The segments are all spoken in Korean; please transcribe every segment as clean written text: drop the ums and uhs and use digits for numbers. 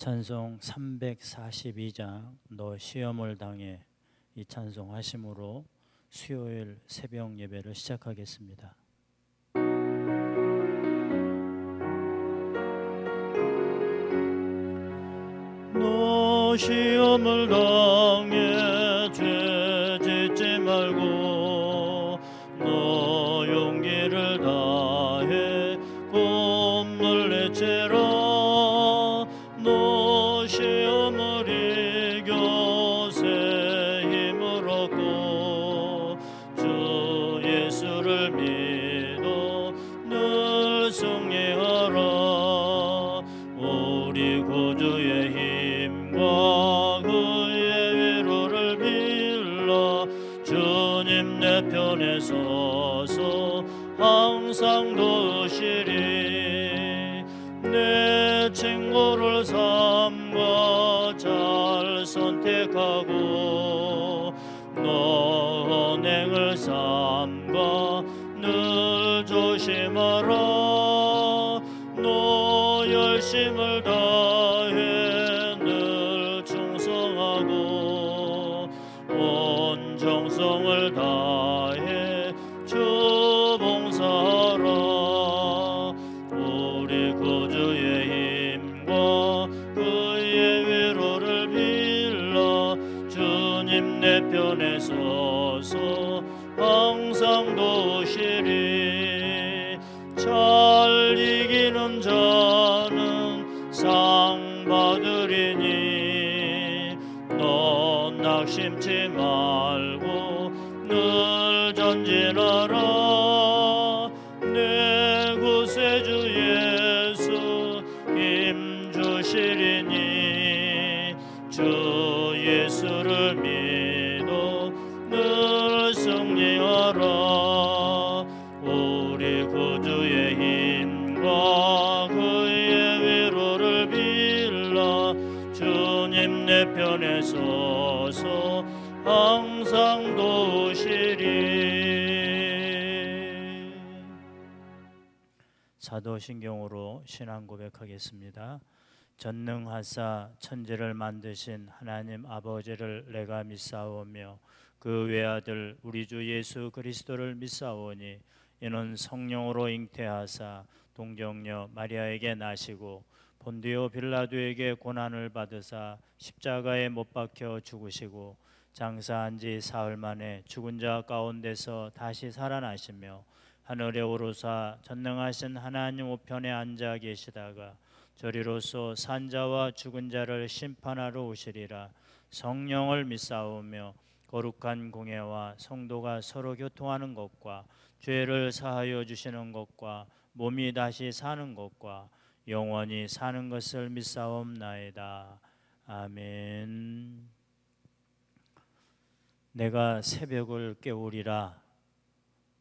찬송 342장 너 시험을 당해, 이 찬송 하심으로 수요일 새벽 예배를 시작하겠습니다. 너 시험을 당해 죄 짓지 말고 너 용기를 다해 곰을 내체라. 너 시험을 이겨 새 힘을 얻고 주 예수를 믿어 늘 승리하라. 우리 구주의 힘과 그의 위로를 빌라. 주님 내 편에 서서 항상 도우시리. 내 친구를 삼가 잘 선택하고 너 언행을 삼가 늘 조심하라. 너 열심을 다해 늘 충성하고 온 정성을 다해 주 봉사하라. 우리 구주의 힘과 그의 위로를 빌라. 주님 내 편에 서서 항상 도우시리. 잘 이기는 자는 상 받으리니 너 낙심치 말고 늘 전진하라. 내 구세주 예수 힘 주시리니 주 예수를 믿어 늘 승리하라. 우리 구주의 힘과 그의 위로를 빌라. 주님 내 편에 서서 항상 도우시리. 사도신경으로 신앙 고백하겠습니다. 전능하사 천지를 만드신 하나님 아버지를 내가 믿사오며 그 외아들 우리 주 예수 그리스도를 믿사오니 이는 성령으로 잉태하사 동정녀 마리아에게 나시고 본디오 빌라도에게 고난을 받으사 십자가에 못 박혀 죽으시고 장사한 지 사흘 만에 죽은 자 가운데서 다시 살아나시며 하늘에 오르사 전능하신 하나님 우편에 앉아 계시다가 저리로서 산자와 죽은 자를 심판하러 오시리라. 성령을 믿사오며 거룩한 공예와 성도가 서로 교통하는 것과 죄를 사하여 주시는 것과 몸이 다시 사는 것과 영원히 사는 것을 믿사옵나이다. 아멘. 내가 새벽을 깨우리라.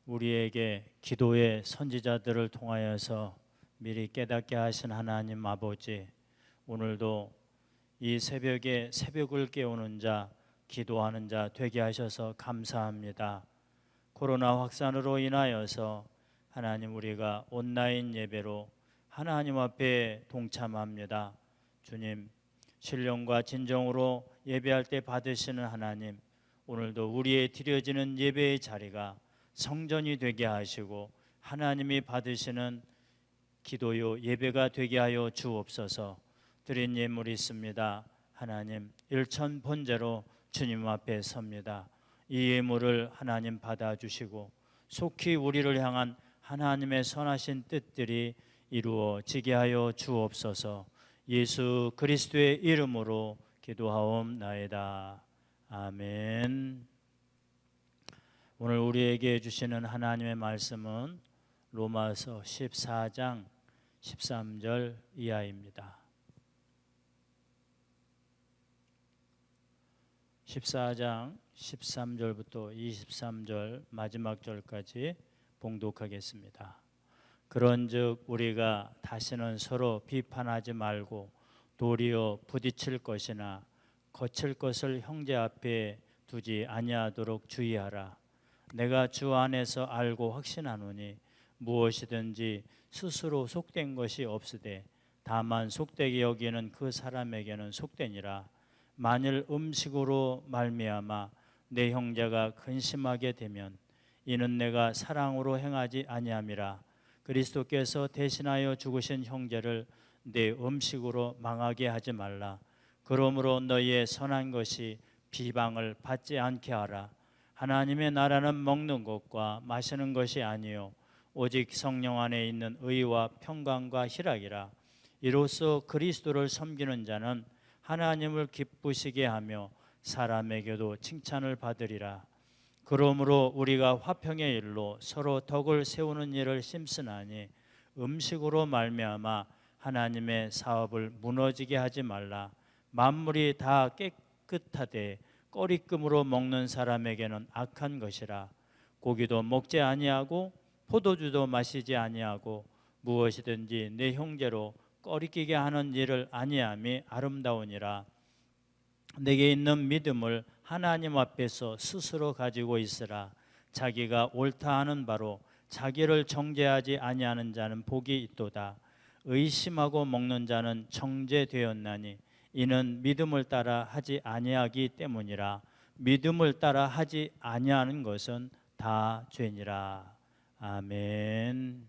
우리에게 기도의 선지자들을 통하여서 미리 깨닫게 하신 하나님 아버지, 오늘도 이 새벽에 새벽을 깨우는 자, 기도하는 자 되게 하셔서 감사합니다. 코로나 확산으로 인하여서 하나님 우리가 온라인 예배로 하나님 앞에 동참합니다. 주님, 신령과 진정으로 예배할 때 받으시는 하나님, 오늘도 우리의 드려지는 예배의 자리가 성전이 되게 하시고 하나님이 받으시는 기도요 예배가 되게 하여 주옵소서. 드린 예물이 있습니다. 하나님 일천 번제로 주님 앞에 섭니다. 이 예물을 하나님 받아주시고 속히 우리를 향한 하나님의 선하신 뜻들이 이루어지게 하여 주옵소서. 예수 그리스도의 이름으로 기도하옵나이다. 아멘. 오늘 우리에게 주시는 하나님의 말씀은 로마서 14장 13절 이하입니다. 14장 13절부터 23절 마지막 절까지 봉독하겠습니다. 그런즉 우리가 다시는 서로 비판하지 말고 도리어 부딪힐 것이나 거칠 것을 형제 앞에 두지 아니하도록 주의하라. 내가 주 안에서 알고 확신하노니 무엇이든지 스스로 속된 것이 없으되 다만 속되게 여기는 그 사람에게는 속되니라. 만일 음식으로 말미암아 내 형제가 근심하게 되면 이는 내가 사랑으로 행하지 아니함이라. 그리스도께서 대신하여 죽으신 형제를 내 음식으로 망하게 하지 말라. 그러므로 너희의 선한 것이 비방을 받지 않게 하라. 하나님의 나라는 먹는 것과 마시는 것이 아니요 오직 성령 안에 있는 의와 평강과 희락이라. 이로써 그리스도를 섬기는 자는 하나님을 기쁘시게 하며 사람에게도 칭찬을 받으리라. 그러므로 우리가 화평의 일로 서로 덕을 세우는 일을 심쓰나니 음식으로 말미암아 하나님의 사업을 무너지게 하지 말라. 만물이 다 깨끗하되 꺼리낌으로 먹는 사람에게는 악한 것이라. 고기도 먹지 아니하고 포도주도 마시지 아니하고 무엇이든지 내 형제로 꺼리끼게 하는 일을 아니함이 아름다우니라. 내게 있는 믿음을 하나님 앞에서 스스로 가지고 있으라. 자기가 옳다 하는 바로 자기를 정죄하지 아니하는 자는 복이 있도다. 의심하고 먹는 자는 정죄되었나니 이는 믿음을 따라 하지 아니하기 때문이라. 믿음을 따라 하지 아니하는 것은 다 죄니라. 아멘.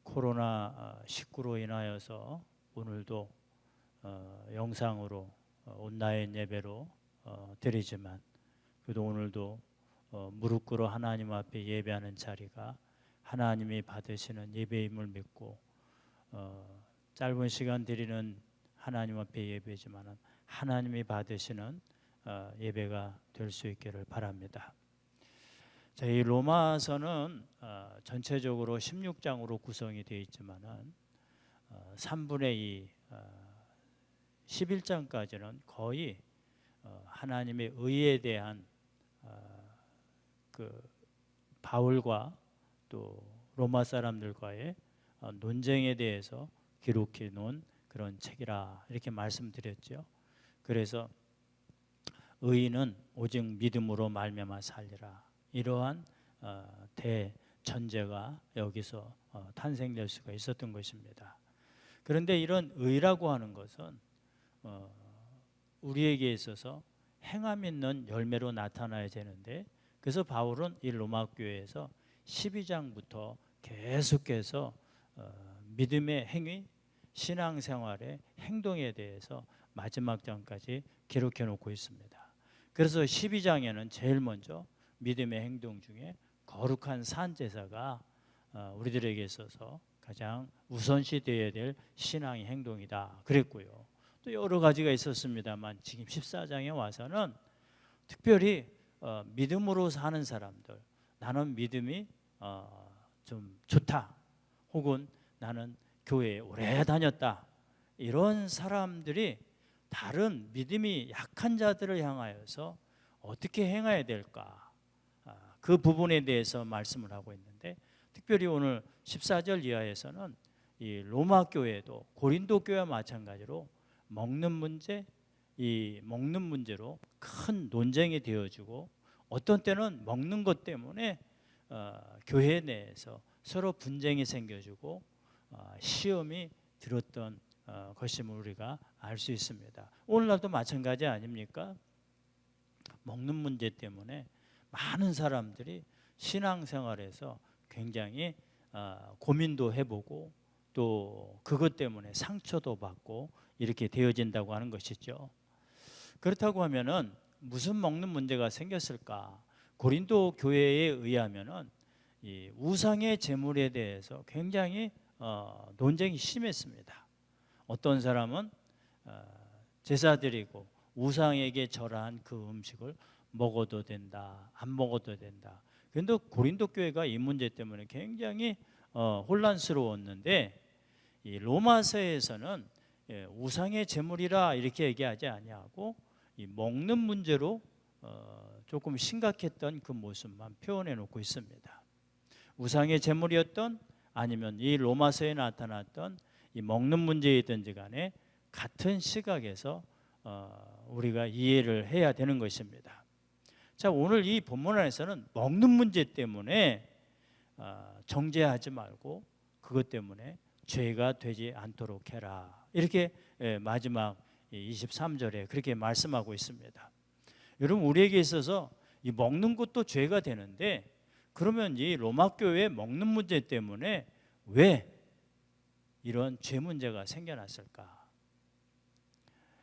코로나19로 인하여서 오늘도 영상으로 온라인 예배로 드리지만 그래도 오늘도 무릎 꿇어 하나님 앞에 예배하는 자리가 하나님이 받으시는 예배임을 믿고 짧은 시간 드리는 하나님 앞에 예배지만 하나님이 받으시는 예배가 될 수 있기를 바랍니다. 자, 이 로마서는 전체적으로 16장으로 구성이 되어 있지만은 3분의 2 11장까지는 거의 하나님의 의에 대한 그 바울과 또 로마 사람들과의 논쟁에 대해서 기록해 놓은 그런 책이라 이렇게 말씀드렸죠. 그래서 의인은 오직 믿음으로 말미암아 살리라. 이러한 대전제가 여기서 탄생될 수가 있었던 것입니다. 그런데 이런 의라고 하는 것은 우리에게 있어서 행함 있는 열매로 나타나야 되는데 그래서 바울은 이 로마 교회에서 12장부터 계속해서 믿음의 행위, 신앙생활의 행동에 대해서 마지막 장까지 기록해 놓고 있습니다. 그래서 12장에는 제일 먼저 믿음의 행동 중에 거룩한 산제사가 우리들에게 있어서 가장 우선시 되어야 될 신앙의 행동이다 그랬고요. 또 여러 가지가 있었습니다만 지금 14장에 와서는 특별히 믿음으로 사는 사람들, 나는 믿음이 좀 좋다 혹은 나는 교회에 오래 다녔다 이런 사람들이 다른 믿음이 약한 자들을 향하여서 어떻게 행해야 될까 그 부분에 대해서 말씀을 하고 있는데 특별히 오늘 14절 이하에서는 이 로마 교회도 고린도 교회와 마찬가지로 먹는 문제, 이 먹는 문제로 큰 논쟁이 되어지고 어떤 때는 먹는 것 때문에 교회 내에서 서로 분쟁이 생겨지고 시험이 들었던 것임을 우리가 알 수 있습니다. 오늘날도 마찬가지 아닙니까? 먹는 문제 때문에 많은 사람들이 신앙생활에서 굉장히 고민도 해보고 또 그것 때문에 상처도 받고 이렇게 되어진다고 하는 것이죠. 그렇다고 하면은 무슨 먹는 문제가 생겼을까? 고린도 교회에 의하면은 이 우상의 제물에 대해서 굉장히 논쟁이 심했습니다. 어떤 사람은 제사 드리고 우상에게 절한 그 음식을 먹어도 된다, 안 먹어도 된다. 그런데 고린도 교회가 이 문제 때문에 굉장히 혼란스러웠는데 이 로마서에서는 우상의 제물이라 이렇게 얘기하지 아니하고 이 먹는 문제로 조금 심각했던 그 모습만 표현해 놓고 있습니다. 우상의 제물이었던 아니면 이 로마서에 나타났던 이 먹는 문제이든지 간에 같은 시각에서 우리가 이해를 해야 되는 것입니다. 자, 오늘 이 본문 안에서는 먹는 문제 때문에 정죄하지 말고 그것 때문에 죄가 되지 않도록 해라. 이렇게 마지막 23절에 그렇게 말씀하고 있습니다. 여러분, 우리에게 있어서 이 먹는 것도 죄가 되는데, 그러면 이 로마 교회의 먹는 문제 때문에 왜 이런 죄 문제가 생겨났을까?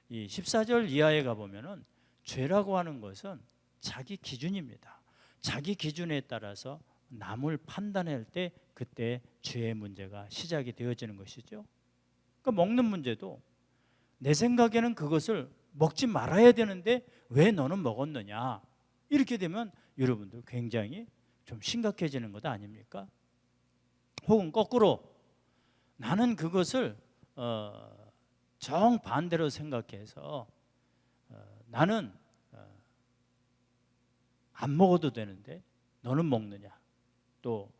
이 14절 이하에 가보면은 죄라고 하는 것은 자기 기준입니다. 자기 기준에 따라서 남을 판단할 때 그때 죄의 문제가 시작이 되어지는 것이죠. 그러니까 먹는 문제도 내 생각에는 그것을 먹지 말아야 되는데 왜 너는 먹었느냐, 이렇게 되면 여러분들 굉장히 좀 심각해지는 것 아닙니까? 혹은 거꾸로 나는 그것을 정반대로 생각해서 나는 안 먹어도 되는데 너는 먹느냐, 또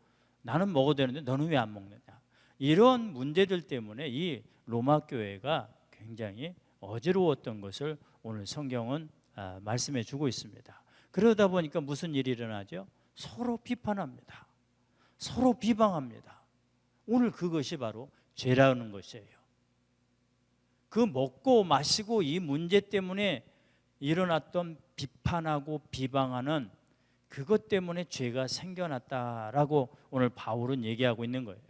나는 먹어도 되는데 너는 왜 안 먹느냐, 이런 문제들 때문에 이 로마 교회가 굉장히 어지러웠던 것을 오늘 성경은 말씀해 주고 있습니다. 그러다 보니까 무슨 일이 일어나죠? 서로 비판합니다. 서로 비방합니다. 오늘 그것이 바로 죄라는 것이에요. 그 먹고 마시고 이 문제 때문에 일어났던 비판하고 비방하는 그것 때문에 죄가 생겨났다라고 오늘 바울은 얘기하고 있는 거예요.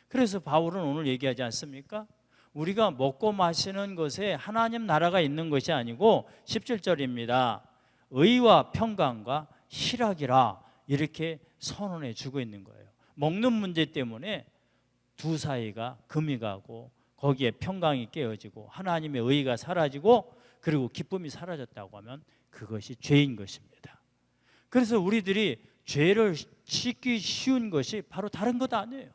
그래서 바울은 오늘 얘기하지 않습니까? 우리가 먹고 마시는 것에 하나님 나라가 있는 것이 아니고 17절입니다. 의와 평강과 희락이라, 이렇게 선언해 주고 있는 거예요. 먹는 문제 때문에 두 사이가 금이 가고 거기에 평강이 깨어지고 하나님의 의가 사라지고 그리고 기쁨이 사라졌다고 하면 그것이 죄인 것입니다. 그래서 우리들이 죄를 짓기 쉬운 것이 바로 다른 것 아니에요.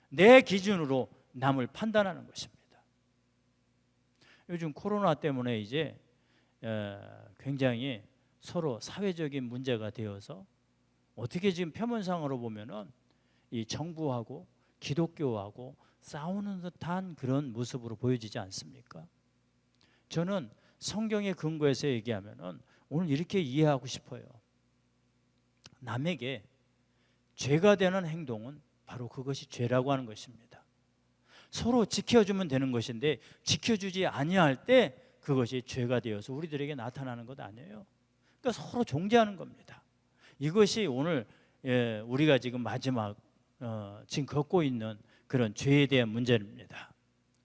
내 기준으로 남을 판단하는 것입니다. 요즘 코로나 때문에 이제 굉장히 서로 사회적인 문제가 되어서 어떻게 지금 표면상으로 보면은 이 정부하고 기독교하고 싸우는 듯한 그런 모습으로 보여지지 않습니까? 저는 성경의 근거에서 얘기하면은 오늘 이렇게 이해하고 싶어요. 남에게 죄가 되는 행동은 바로 그것이 죄라고 하는 것입니다. 서로 지켜주면 되는 것인데 지켜주지 아니할 때 그것이 죄가 되어서 우리들에게 나타나는 것 아니에요. 그러니까 서로 존재하는 겁니다. 이것이 오늘 우리가 지금 마지막 지금 겪고 있는 그런 죄에 대한 문제입니다.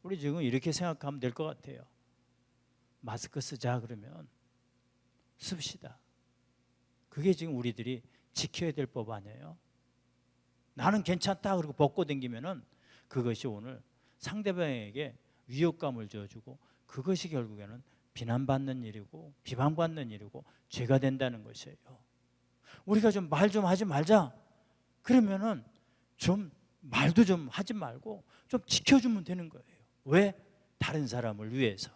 우리 지금 이렇게 생각하면 될 것 같아요. 마스크 쓰자 그러면 씁시다. 그게 지금 우리들이 지켜야 될 법 아니에요. 나는 괜찮다 그러고 벗고 다니면은 그것이 오늘 상대방에게 위협감을 줘주고 그것이 결국에는 비난받는 일이고 비방받는 일이고 죄가 된다는 것이에요. 우리가 좀 말 좀 하지 말자 그러면은 좀 말도 좀 하지 말고 좀 지켜주면 되는 거예요. 왜? 다른 사람을 위해서.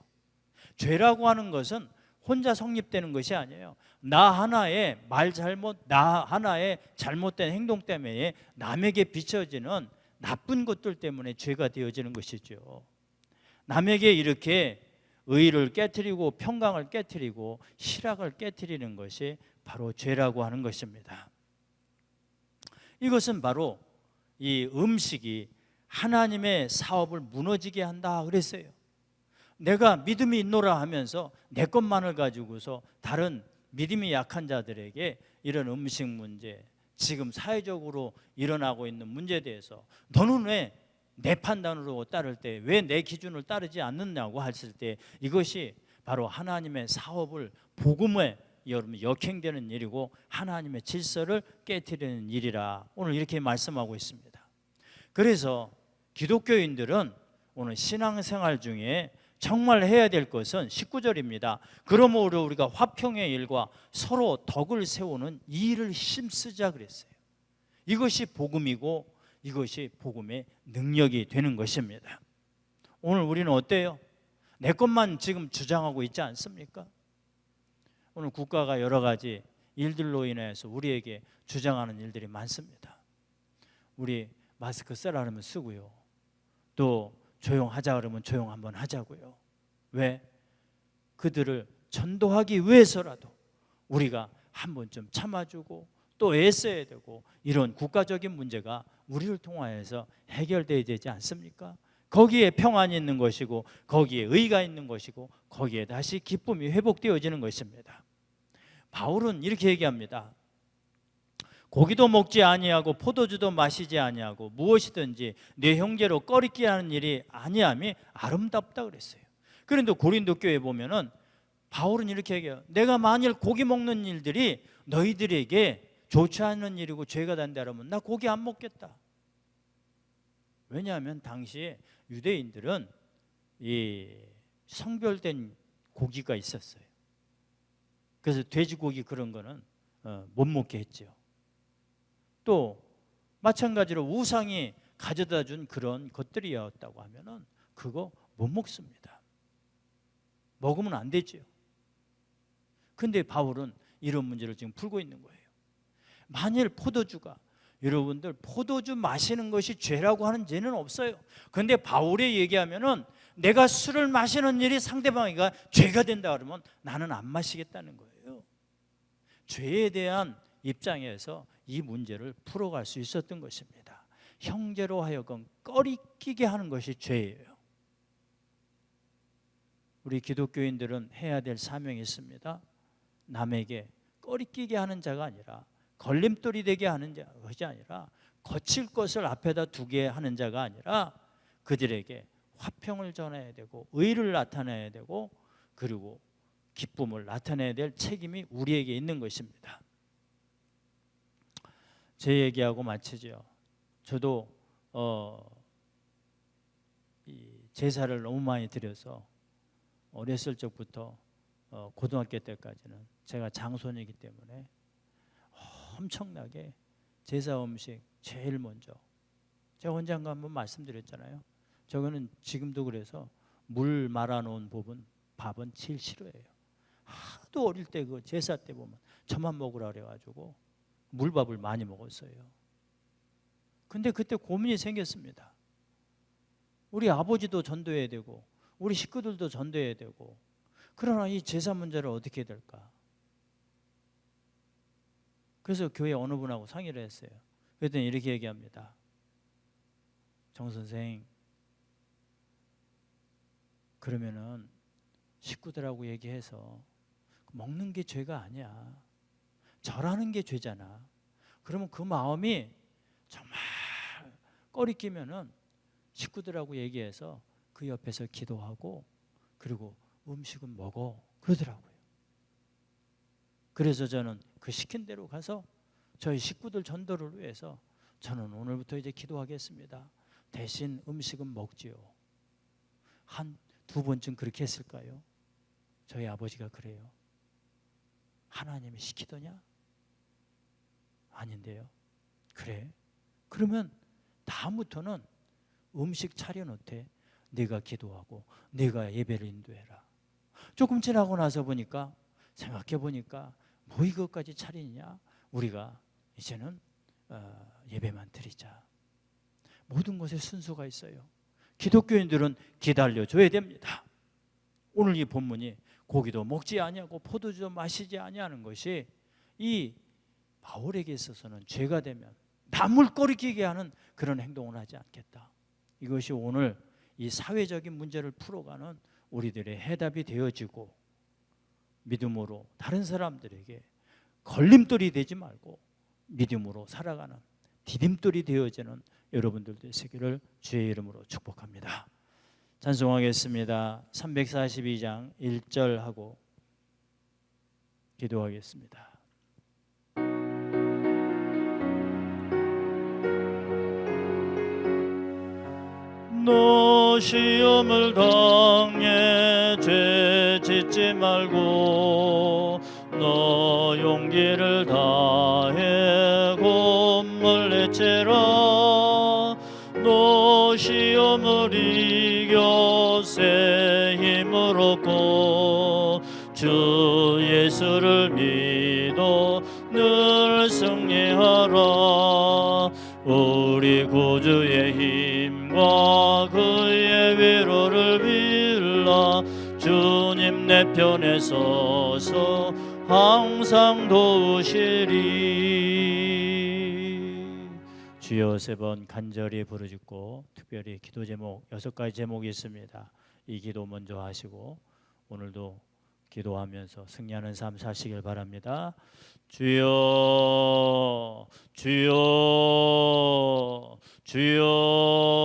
죄라고 하는 것은 혼자 성립되는 것이 아니에요. 나 하나의 말 잘못, 나 하나의 잘못된 행동 때문에 남에게 비춰지는 나쁜 것들 때문에 죄가 되어지는 것이죠. 남에게 이렇게 의를 깨트리고 평강을 깨트리고 희락을 깨트리는 것이 바로 죄라고 하는 것입니다. 이것은 바로 이 음식이 하나님의 사업을 무너지게 한다 그랬어요. 내가 믿음이 있노라 하면서 내 것만을 가지고서 다른 믿음이 약한 자들에게 이런 음식 문제, 지금 사회적으로 일어나고 있는 문제에 대해서 너는 왜 내 판단으로 따를 때 왜 내 기준을 따르지 않느냐고 했을 때 이것이 바로 하나님의 사업을 복음에 여러분 역행되는 일이고 하나님의 질서를 깨트리는 일이라 오늘 이렇게 말씀하고 있습니다. 그래서 기독교인들은 오늘 신앙생활 중에 정말 해야 될 것은 19절입니다. 그러므로 우리가 화평의 일과 서로 덕을 세우는 이 일을 힘쓰자 그랬어요. 이것이 복음이고 이것이 복음의 능력이 되는 것입니다. 오늘 우리는 어때요? 내 것만 지금 주장하고 있지 않습니까? 오늘 국가가 여러 가지 일들로 인해서 우리에게 주장하는 일들이 많습니다. 우리 마스크 쓰라 그러면 쓰고요. 또 조용하자 그러면 조용 한번 하자고요. 왜? 그들을 전도하기 위해서라도 우리가 한 번 좀 참아주고 또 애써야 되고, 이런 국가적인 문제가 우리를 통하여서 해결돼야 되지 않습니까? 거기에 평안이 있는 것이고, 거기에 의가 있는 것이고, 거기에 다시 기쁨이 회복되어지는 것입니다. 바울은 이렇게 얘기합니다. 고기도 먹지 아니하고 포도주도 마시지 아니하고 무엇이든지 내 형제로 꺼리게 하는 일이 아니함이 아름답다 그랬어요. 그런데 고린도 교회 보면은 바울은 이렇게 얘기해요. 내가 만일 고기 먹는 일들이 너희들에게 좋지 않은 일이고 죄가 된다 그러면 나 고기 안 먹겠다. 왜냐하면 당시에 유대인들은 이 성별된 고기가 있었어요. 그래서 돼지고기 그런 거는 못 먹게 했죠. 또 마찬가지로 우상이 가져다 준 그런 것들이었다고 하면은 그거 못 먹습니다. 먹으면 안 되죠. 근데 바울은 이런 문제를 지금 풀고 있는 거예요. 만일 포도주가, 여러분들 포도주 마시는 것이 죄라고 하는 죄는 없어요. 근데 바울이 얘기하면은 내가 술을 마시는 일이 상대방이가 죄가 된다 그러면 나는 안 마시겠다는 거예요. 죄에 대한 입장에서 이 문제를 풀어갈 수 있었던 것입니다. 형제로 하여금 꺼리끼게 하는 것이 죄예요. 우리 기독교인들은 해야 될 사명이 있습니다. 남에게 꺼리끼게 하는 자가 아니라, 걸림돌이 되게 하는 것이 아니라, 거칠 것을 앞에다 두게 하는 자가 아니라 그들에게 화평을 전해야 되고 의를 나타내야 되고 그리고 기쁨을 나타내야 될 책임이 우리에게 있는 것입니다. 제 얘기하고 마치죠. 저도 이 제사를 너무 많이 드려서 어렸을 적부터 고등학교 때까지는 제가 장손이기 때문에 엄청나게 제사 음식 제일 먼저, 제가 언젠가 한번 말씀드렸잖아요. 저거는 지금도 그래서 물 말아놓은 밥은 제일 싫어해요. 하도 어릴 때 그 제사 때 보면 저만 먹으라 그래가지고 물밥을 많이 먹었어요. 근데 그때 고민이 생겼습니다. 우리 아버지도 전도해야 되고 우리 식구들도 전도해야 되고, 그러나 이 제사 문제를 어떻게 해야 될까? 그래서 교회 어느 분하고 상의를 했어요. 그랬더니 이렇게 얘기합니다. 정 선생, 그러면은 식구들하고 얘기해서 먹는 게 죄가 아니야. 절하는 게 죄잖아. 그러면 그 마음이 정말 꺼리끼면은 식구들하고 얘기해서 그 옆에서 기도하고 그리고 음식은 먹어 그러더라고요. 그래서 저는 그 시킨 대로 가서 저희 식구들 전도를 위해서 저는 오늘부터 이제 기도하겠습니다. 대신 음식은 먹지요. 한 2번쯤 그렇게 했을까요? 저희 아버지가 그래요. 하나님이 시키더냐? 아닌데요. 그래? 그러면 다음부터는 음식 차려놓되 네가 기도하고 네가 예배를 인도해라. 조금 지나고 나서 보니까, 생각해 보니까 뭐 이것까지 차리냐? 우리가 이제는 예배만 드리자. 모든 것에 순서가 있어요. 기독교인들은 기다려줘야 됩니다. 오늘 이 본문이 고기도 먹지 아니하고 포도주도 마시지 아니하는 것이 이 바울에게 있어서는 죄가 되면 남을 꺼리끼게 하는 그런 행동을 하지 않겠다. 이것이 오늘 이 사회적인 문제를 풀어가는 우리들의 해답이 되어지고, 믿음으로 다른 사람들에게 걸림돌이 되지 말고 믿음으로 살아가는 디딤돌이 되어지는 여러분들 되시기를 주의 이름으로 축복합니다. 찬송하겠습니다. 342장 1절 하고 기도하겠습니다. 너 시험을 당해 죄 짓지 말고 너 용기를 다해 곰을 내체라. 너 시험을 이겨 새 힘을 얻고 주 예수를 믿어 늘 승리하라. 우리 구주의 힘과 그의 위로를 빌라. 주님 내 편에 서서 항상 도우시리. 주여 세 번 간절히 부르짖고 특별히 기도 제목 6가지 제목이 있습니다. 이 기도 먼저 하시고 오늘도 기도하면서 승리하는 삶 사시길 바랍니다. 주여 주여 주여